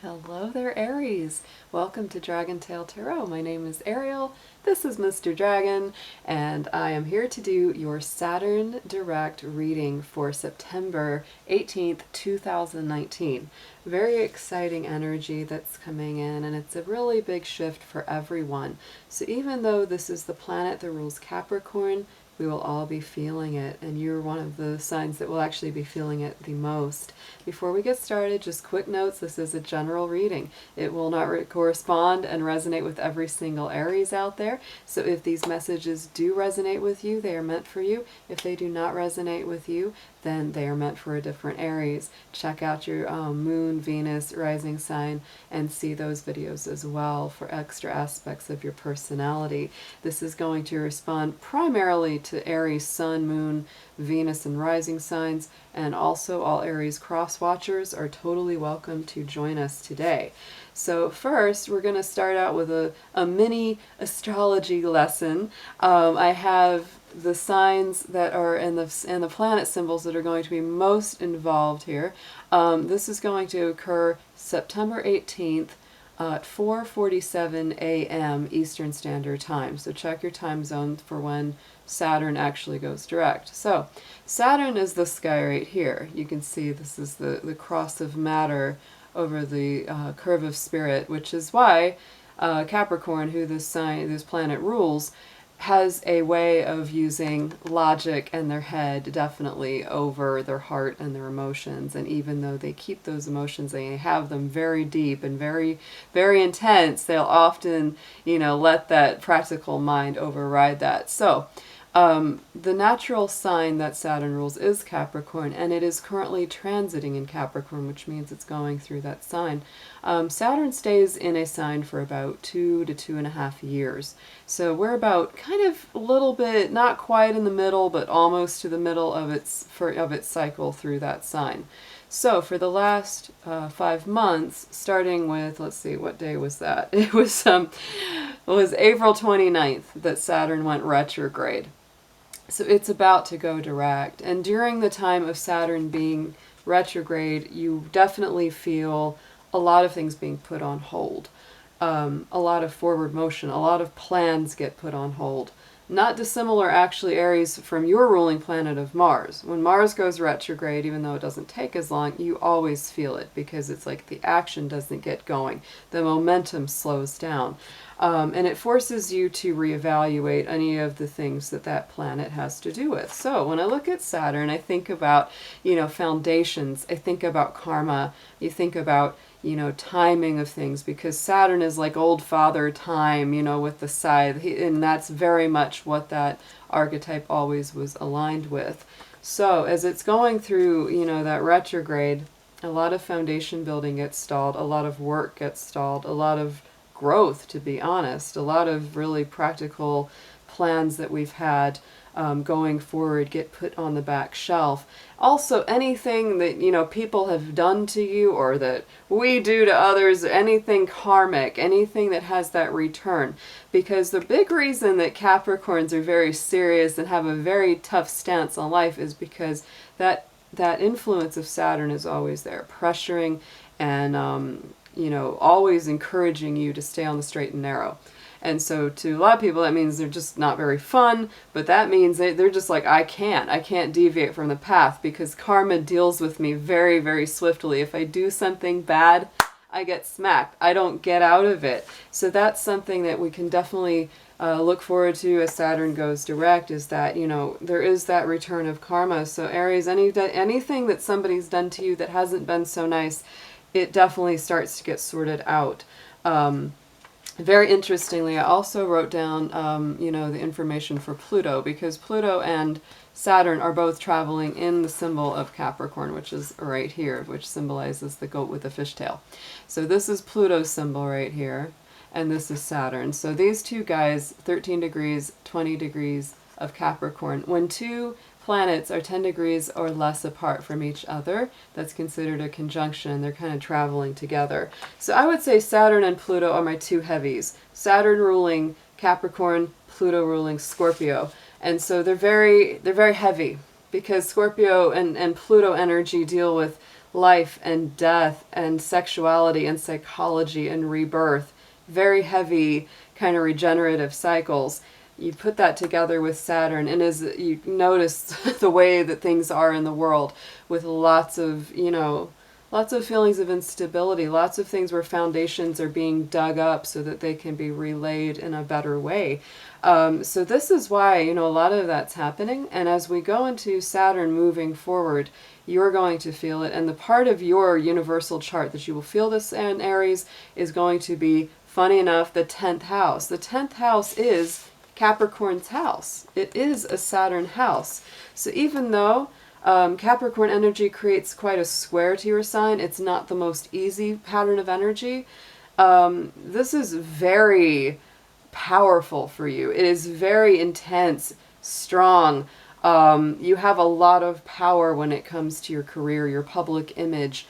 Hello there, Aries. Welcome to Dragon Tail Tarot. My name is Ariel. This is Mr. Dragon, and I am here to do your Saturn direct reading for September 18th, 2019. Very exciting energy that's coming in, and it's a really big shift for everyone. So even though this is the planet that rules Capricorn, we will all be feeling it, and you're one of the signs that will actually be feeling it the most. Before we get started, just quick notes, this is a general reading. It will not correspond and resonate with every single Aries out there, so if these messages do resonate with you, they are meant for you. If they do not resonate with you, then they are meant for a different Aries. Check out your moon, Venus, rising sign, and see those videos as well for extra aspects of your personality. This is going to respond primarily to Aries sun, moon, Venus, and rising signs, and also all Aries cross watchers are totally welcome to join us today. So first, we're going to start out with a mini astrology lesson. I have the signs that are in the planet symbols that are going to be most involved here. This is going to occur September 18th at 4:47 a.m. Eastern Standard Time. So check your time zone for when Saturn actually goes direct. So Saturn is this guy right here. You can see this is the cross of matter over the curve of spirit, which is why Capricorn, who this planet rules, has a way of using logic and their head definitely over their heart and their emotions. And even though they keep those emotions, they have them very deep and very, very intense, they'll often, let that practical mind override that. So the natural sign that Saturn rules is Capricorn, and it is currently transiting in Capricorn, which means it's going through that sign. Saturn stays in a sign for about 2 to 2.5 years. So we're about kind of a little bit, not quite in the middle, but almost to the middle of its cycle through that sign. So for the last 5 months, starting with, let's see, what day was that? It was April 29th that Saturn went retrograde. So it's about to go direct. And during the time of Saturn being retrograde, you definitely feel a lot of things being put on hold. A lot of forward motion, a lot of plans get put on hold. Not dissimilar, actually, Aries, from your ruling planet of Mars. When Mars goes retrograde, even though it doesn't take as long, you always feel it because it's like the action doesn't get going. The momentum slows down. And it forces you to reevaluate any of the things that planet has to do with. So when I look at Saturn, I think about, foundations. I think about karma. You think about, timing of things, because Saturn is like old father time, with the scythe. And that's very much what that archetype always was aligned with. So as it's going through, that retrograde, a lot of foundation building gets stalled. A lot of work gets stalled. A lot of growth, to be honest. A lot of really practical plans that we've had going forward get put on the back shelf. Also, anything that people have done to you or that we do to others, anything karmic, anything that has that return. Because the big reason that Capricorns are very serious and have a very tough stance on life is because that influence of Saturn is always there, pressuring and always encouraging you to stay on the straight and narrow. And so to a lot of people, that means they're just not very fun, but that means they're just like, I can't deviate from the path because karma deals with me very, very swiftly. If I do something bad, I get smacked. I don't get out of it. So that's something that we can definitely look forward to as Saturn goes direct, is that, there is that return of karma. So Aries, anything that somebody's done to you that hasn't been so nice, it definitely starts to get sorted out. Very interestingly, I also wrote down, the information for Pluto, because Pluto and Saturn are both traveling in the symbol of Capricorn, which is right here, which symbolizes the goat with the fishtail. So this is Pluto's symbol right here, and this is Saturn. So these two guys, 13 degrees, 20 degrees of Capricorn. When two planets are 10 degrees or less apart from each other, that's considered a conjunction. They're kind of traveling together. So I would say Saturn and Pluto are my two heavies. Saturn ruling Capricorn, Pluto ruling Scorpio. And so they're very heavy, because Scorpio and Pluto energy deal with life and death and sexuality and psychology and rebirth, very heavy kind of regenerative cycles. You put that together with Saturn, and as you notice the way that things are in the world, with lots of, lots of feelings of instability, lots of things where foundations are being dug up so that they can be relayed in a better way. So this is why, a lot of that's happening. And as we go into Saturn moving forward, you're going to feel it. And the part of your universal chart that you will feel this in, Aries, is going to be, funny enough, the 10th house. The 10th house is Capricorn's house. It is a Saturn house. So even though Capricorn energy creates quite a square to your sign, it's not the most easy pattern of energy. This is very powerful for you. It is very intense, strong. You have a lot of power when it comes to your career, your public image,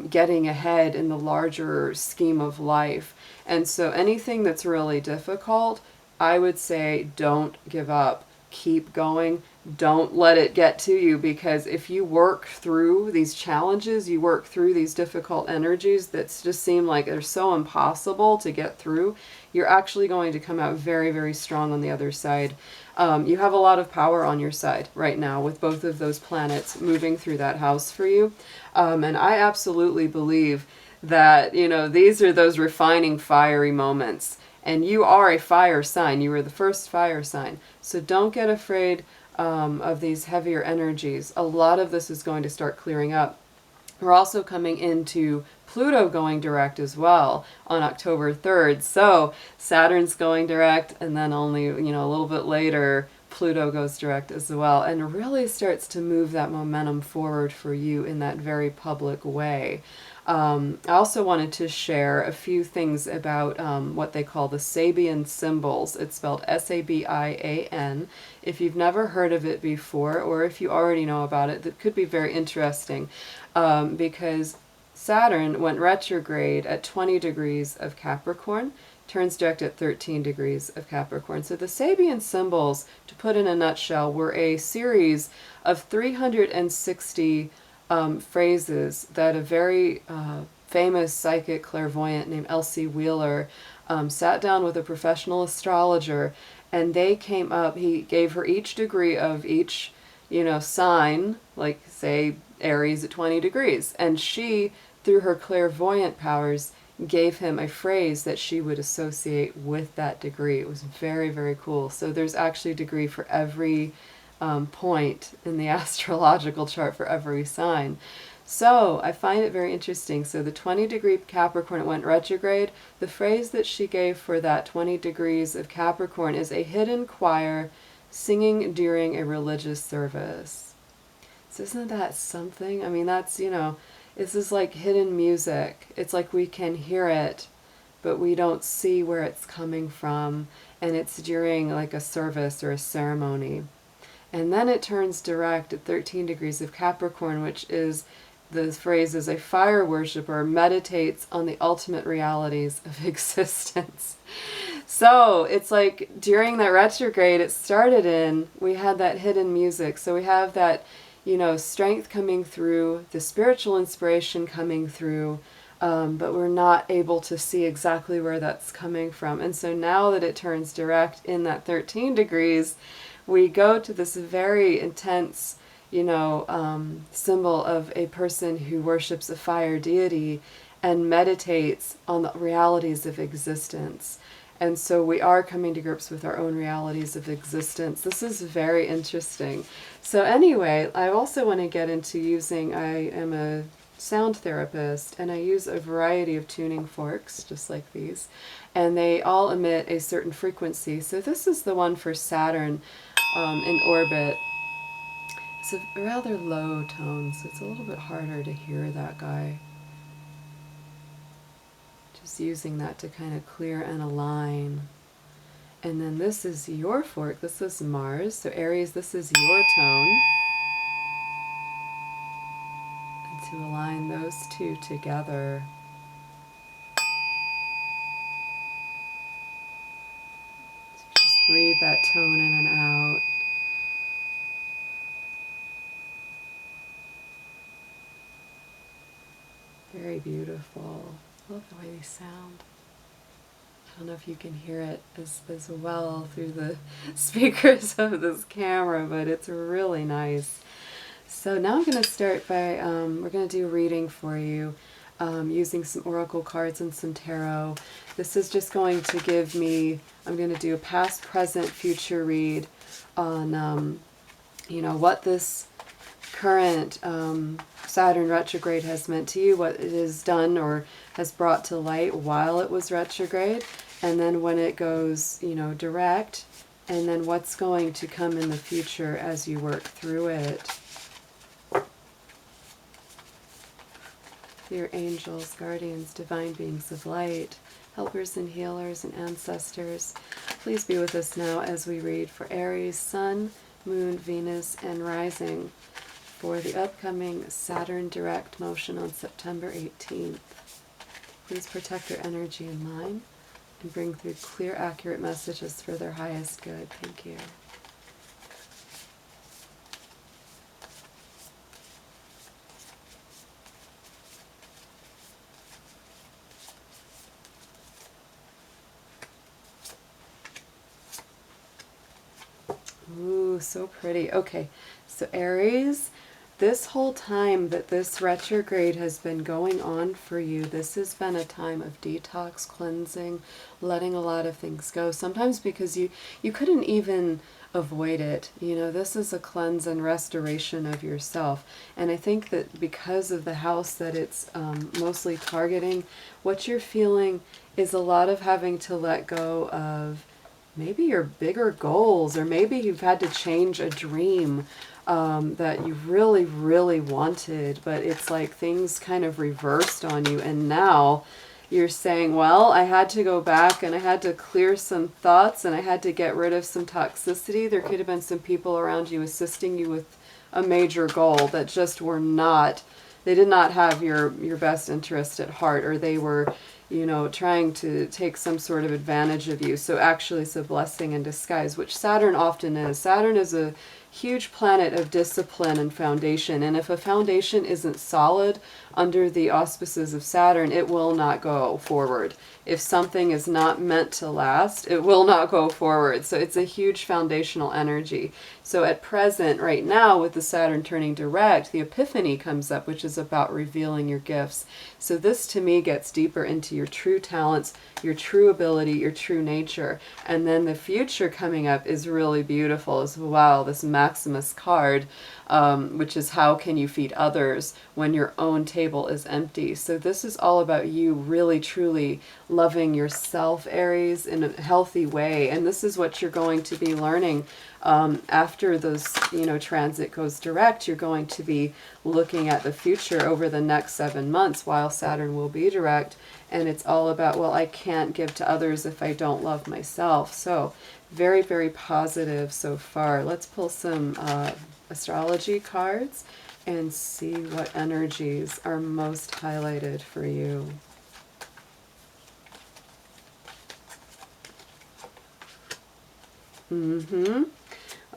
getting ahead in the larger scheme of life. And so anything that's really difficult, I would say don't give up. Keep going. Don't let it get to you, because if you work through these challenges, you work through these difficult energies that just seem like they're so impossible to get through, you're actually going to come out very, very strong on the other side. You have a lot of power on your side right now with both of those planets moving through that house for you. And I absolutely believe that, these are those refining fiery moments. And you are a fire sign. You were the first fire sign. So don't get afraid of these heavier energies. A lot of this is going to start clearing up. We're also coming into Pluto going direct as well on October 3rd. So Saturn's going direct, and then only, a little bit later, Pluto goes direct as well, and really starts to move that momentum forward for you in that very public way. I also wanted to share a few things about what they call the Sabian symbols. It's spelled S-A-B-I-A-N. If you've never heard of it before, or if you already know about it, that could be very interesting, because Saturn went retrograde at 20 degrees of Capricorn, turns direct at 13 degrees of Capricorn. So the Sabian symbols, to put in a nutshell, were a series of 360 phrases that a very famous psychic clairvoyant named Elsie Wheeler sat down with a professional astrologer, and they came up, he gave her each degree of each, sign, like say Aries at 20 degrees, and she, through her clairvoyant powers, gave him a phrase that she would associate with that degree. It was very, very cool. So there's actually a degree for every point in the astrological chart for every sign. So I find it very interesting. So the 20-degree Capricorn, it went retrograde. The phrase that she gave for that 20 degrees of Capricorn is a hidden choir singing during a religious service. So isn't that something? I mean, that's, this is like hidden music. It's like we can hear it, but we don't see where it's coming from. And it's during like a service or a ceremony. And then it turns direct at 13 degrees of Capricorn, which is, the phrase is, a fire worshiper meditates on the ultimate realities of existence. So it's like during that retrograde it started in, we had that hidden music. So we have that, strength coming through, the spiritual inspiration coming through, but we're not able to see exactly where that's coming from. And so now that it turns direct in that 13 degrees, we go to this very intense, symbol of a person who worships a fire deity and meditates on the realities of existence. And so we are coming to grips with our own realities of existence. This is very interesting. So anyway, I also want to get into using, I am a sound therapist, and I use a variety of tuning forks, just like these, and they all emit a certain frequency. So this is the one for Saturn in orbit. It's a rather low tone, so it's a little bit harder to hear that guy. Just using that to kind of clear and align. And then this is your fork, this is Mars, so Aries, this is your tone. And to align those two together. So just breathe that tone in and out. beautiful. I love the way they sound. I don't know if you can hear it as well through the speakers of this camera, but it's really nice. So now I'm going to start by, we're going to do a reading for you using some oracle cards and some tarot. This is just going to give me, I'm going to do a past, present, future read on, you know, what this current Saturn retrograde has meant to you, what it has done or has brought to light while it was retrograde, and then when it goes, you know, direct, and then what's going to come in the future as you work through it. Your angels, guardians, divine beings of light, helpers and healers and ancestors, please be with us now as we read for Aries, Sun, Moon, Venus, and Rising for the upcoming Saturn direct motion on September 18th. Please protect their energy and mind and bring through clear, accurate messages for their highest good. Thank you. Ooh, so pretty. Okay, so Aries, this whole time that this retrograde has been going on for you, this has been a time of detox, cleansing, letting a lot of things go. Sometimes because you couldn't even avoid it. You know, this is a cleanse and restoration of yourself. And I think that because of the house that it's mostly targeting, what you're feeling is a lot of having to let go of maybe your bigger goals, or maybe you've had to change a dream that you really, really wanted, but it's like things kind of reversed on you, and now you're saying, well, I had to go back and I had to clear some thoughts and I had to get rid of some toxicity. There could have been some people around you assisting you with a major goal that just were not, they did not have your best interest at heart, or they were, you know, trying to take some sort of advantage of you. So actually it's a blessing in disguise, which Saturn often is. Saturn is a huge planet of discipline and foundation. And if a foundation isn't solid under the auspices of Saturn, it will not go forward. If something is not meant to last, it will not go forward. So it's a huge foundational energy. So at present, right now, with the Saturn turning direct, the Epiphany comes up, which is about revealing your gifts. So this, to me, gets deeper into your true talents, your true ability, your true nature. And then the future coming up is really beautiful as well. This Maximus card, which is how can you feed others when your own table is empty. So this is all about you really, truly loving yourself, Aries, in a healthy way. And this is what you're going to be learning after those, you know, transit goes direct. You're going to be looking at the future over the next 7 months while Saturn will be direct. And it's all about, well, I can't give to others if I don't love myself. So very, very positive so far. Let's pull some astrology cards and see what energies are most highlighted for you.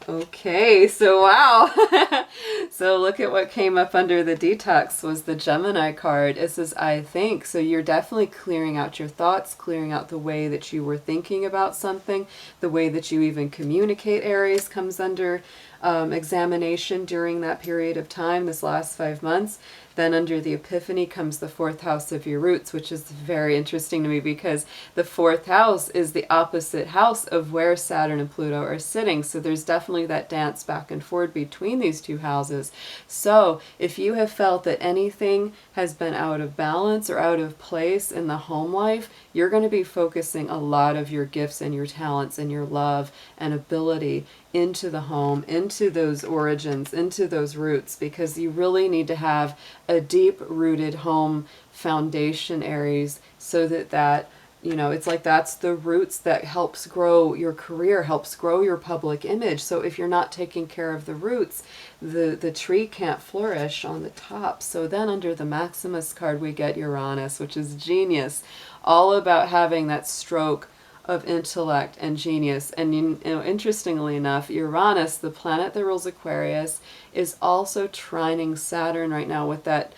Okay, so wow. So look at what came up under the detox was the Gemini card. It says, I think. So you're definitely clearing out your thoughts, clearing out the way that you were thinking about something, the way that you even communicate. Aries comes under examination during that period of time, this last 5 months. Then under the Epiphany comes the 4th house of your roots, which is very interesting to me because the 4th house is the opposite house of where Saturn and Pluto are sitting. So there's definitely that dance back and forth between these two houses. So if you have felt that anything has been out of balance or out of place in the home life, you're going to be focusing a lot of your gifts and your talents and your love and ability into the home, into those origins, into those roots, because you really need to have a deep-rooted home foundation, Aries, so that you know, it's like that's the roots that helps grow your career, helps grow your public image. So if you're not taking care of the roots, the tree can't flourish on the top. So then under the Maximus card, we get Uranus, which is genius, all about having that stroke of intellect and genius. And you know, interestingly enough, Uranus, the planet that rules Aquarius, is also trining Saturn right now with that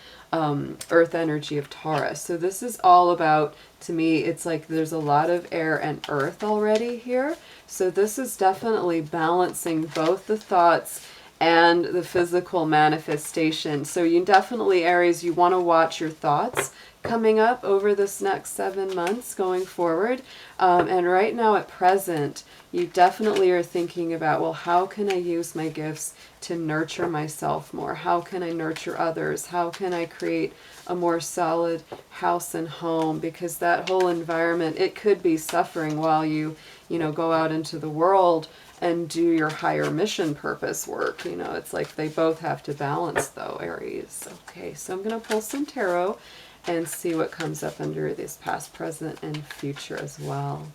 earth energy of Taurus. So this is all about, to me, it's like there's a lot of air and earth already here. So this is definitely balancing both the thoughts and the physical manifestation. So you definitely, Aries, you want to watch your thoughts coming up over this next 7 months going forward. And right now at present, you definitely are thinking about, well, how can I use my gifts to nurture myself more? How can I nurture others? How can I create a more solid house and home? Because that whole environment, it could be suffering while you know, go out into the world and do your higher mission purpose work. You know, it's like they both have to balance though, Aries. Okay, so I'm going to pull some tarot and see what comes up under this past, present, and future as well.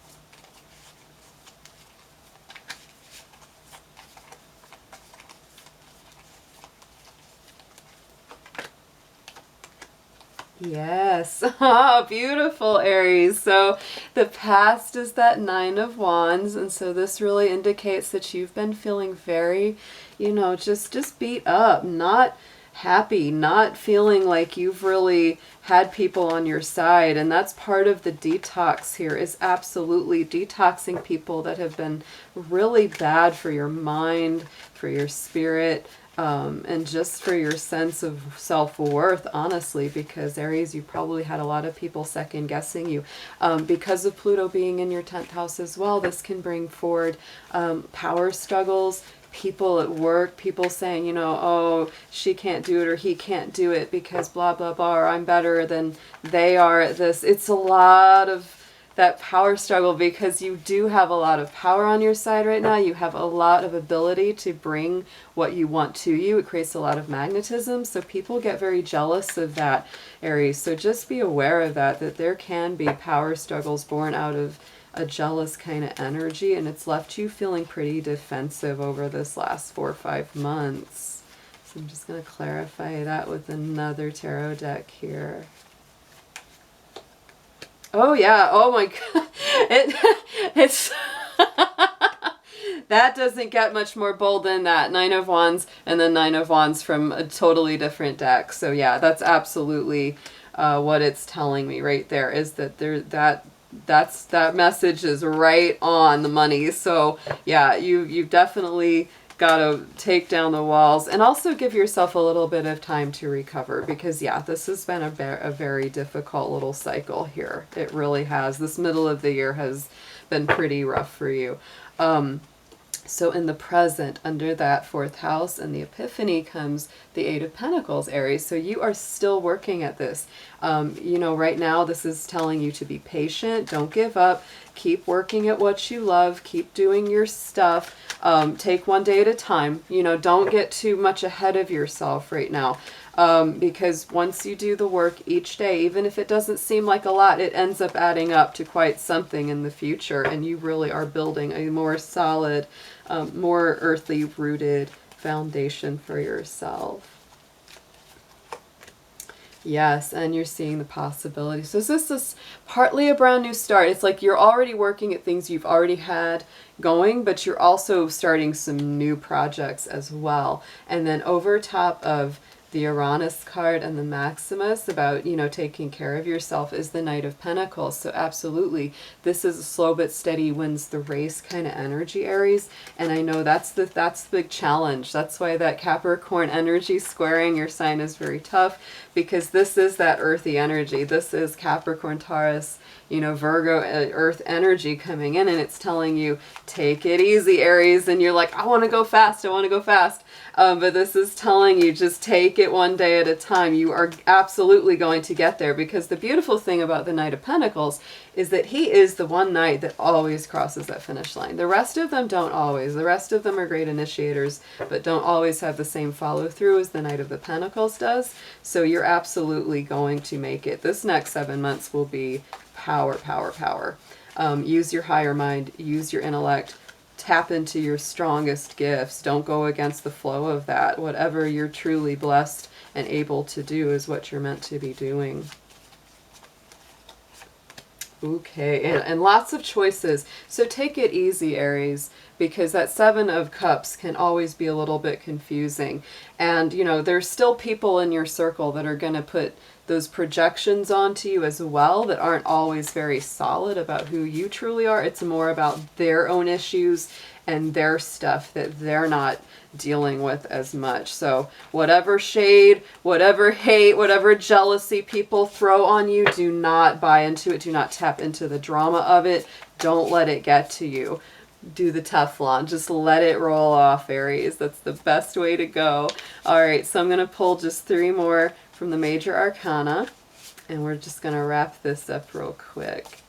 Yes. Ah, beautiful, Aries. So the past is that Nine of Wands, and so this really indicates that you've been feeling very, you know, just beat up, not happy, not feeling like you've really had people on your side. And that's part of the detox here, is absolutely detoxing people that have been really bad for your mind, for your spirit, and just for your sense of self-worth, honestly, because Aries, you probably had a lot of people second guessing you. Because of Pluto being in your 10th house as well, this can bring forward power struggles, people at work, people saying, you know, oh, she can't do it or he can't do it because blah, blah, blah, or I'm better than they are at this. It's a lot of that power struggle because you do have a lot of power on your side right now. You have a lot of ability to bring what you want to you. It creates a lot of magnetism. So people get very jealous of that, Aries. So just be aware of that there can be power struggles born out of a jealous kind of energy, and it's left you feeling pretty defensive over this last 4 or 5 months. So I'm just going to clarify that with another tarot deck here. Oh yeah, oh my god, it's that doesn't get much more bold than that. Nine of Wands and then Nine of Wands from a totally different deck. So yeah, that's absolutely what it's telling me right there, is that that message is right on the money. So yeah, you've definitely got to take down the walls and also give yourself a little bit of time to recover, because yeah, this has been a very difficult little cycle here. It really has. This middle of the year has been pretty rough for you. So in the present, under that 4th house and the Epiphany comes the 8 of Pentacles, Aries. So you are still working at this. You know, right now this is telling you to be patient. Don't give up. Keep working at what you love. Keep doing your stuff. Take one day at a time. You know, don't get too much ahead of yourself right now. Because once you do the work each day, even if it doesn't seem like a lot, it ends up adding up to quite something in the future. And you really are building a more solid, more earthly rooted foundation for yourself. Yes, and you're seeing the possibilities. So this is partly a brand new start. It's like you're already working at things you've already had going, but you're also starting some new projects as well. And then over top of the Uranus card and the Maximus about, you know, taking care of yourself is the Knight of Pentacles. So absolutely, this is a slow but steady wins the race kind of energy, Aries. And I know that's the big challenge. That's why that Capricorn energy squaring your sign is very tough, because this is that earthy energy. This is Capricorn, Taurus, you know, Virgo, earth energy coming in, and it's telling you, take it easy, Aries. And you're like, I want to go fast. I want to go fast. But this is telling you, just take it one day at a time. You are absolutely going to get there, because the beautiful thing about the Knight of Pentacles is that he is the one knight that always crosses that finish line. The rest of them don't always. The rest of them are great initiators, but don't always have the same follow through as the Knight of the Pentacles does. So you're absolutely going to make it. This next 7 months will be power, power, power. Use your higher mind, use your intellect, tap into your strongest gifts. Don't go against the flow of that. Whatever you're truly blessed and able to do is what you're meant to be doing. Okay, and lots of choices. So take it easy, Aries, because that Seven of Cups can always be a little bit confusing. And, you know, there's still people in your circle that are going to put those projections onto you as well that aren't always very solid about who you truly are. It's more about their own issues and their stuff that they're not dealing with as much. So whatever shade, whatever hate, whatever jealousy people throw on you, do not buy into it. Do not tap into the drama of it. Don't let it get to you. Do the Teflon. Just let it roll off, Aries. That's the best way to go. All right, so I'm going to pull just 3 more from the Major Arcana, and we're just going to wrap this up real quick.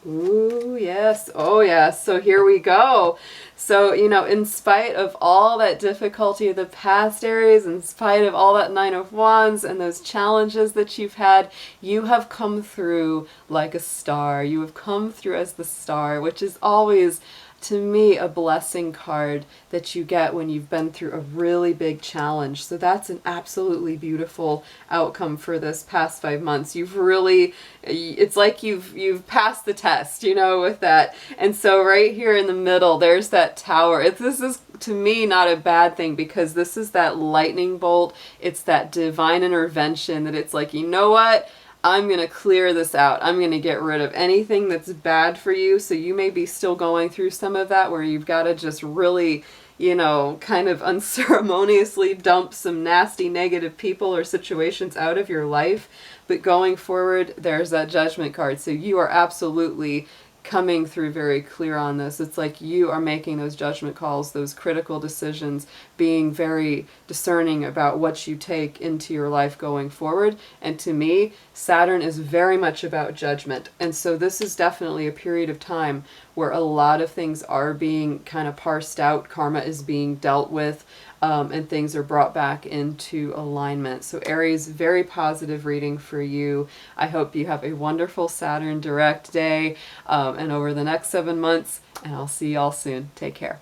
Ooh, yes. Oh, yes. So here we go. So, you know, in spite of all that difficulty of the past, Aries, in spite of all that Nine of Wands and those challenges that you've had, you have come through like a star. You have come through as the star, which is always, to me, a blessing card that you get when you've been through a really big challenge. So that's an absolutely beautiful outcome for this past 5 months. You've really, it's like you've passed the test, you know, with that. And so right here in the middle, there's that tower. This is, to me, not a bad thing, because this is that lightning bolt. It's that divine intervention that it's like, you know what? I'm going to clear this out. I'm going to get rid of anything that's bad for you. So you may be still going through some of that where you've got to just really, you know, kind of unceremoniously dump some nasty negative people or situations out of your life. But going forward, there's that Judgment card. So you are absolutely coming through very clear on this. It's like you are making those judgment calls, those critical decisions, being very discerning about what you take into your life going forward. And to me, Saturn is very much about judgment. And so this is definitely a period of time where a lot of things are being kind of parsed out, karma is being dealt with, and things are brought back into alignment. So Aries, very positive reading for you. I hope you have a wonderful Saturn direct day and over the next 7 months, and I'll see y'all soon. Take care.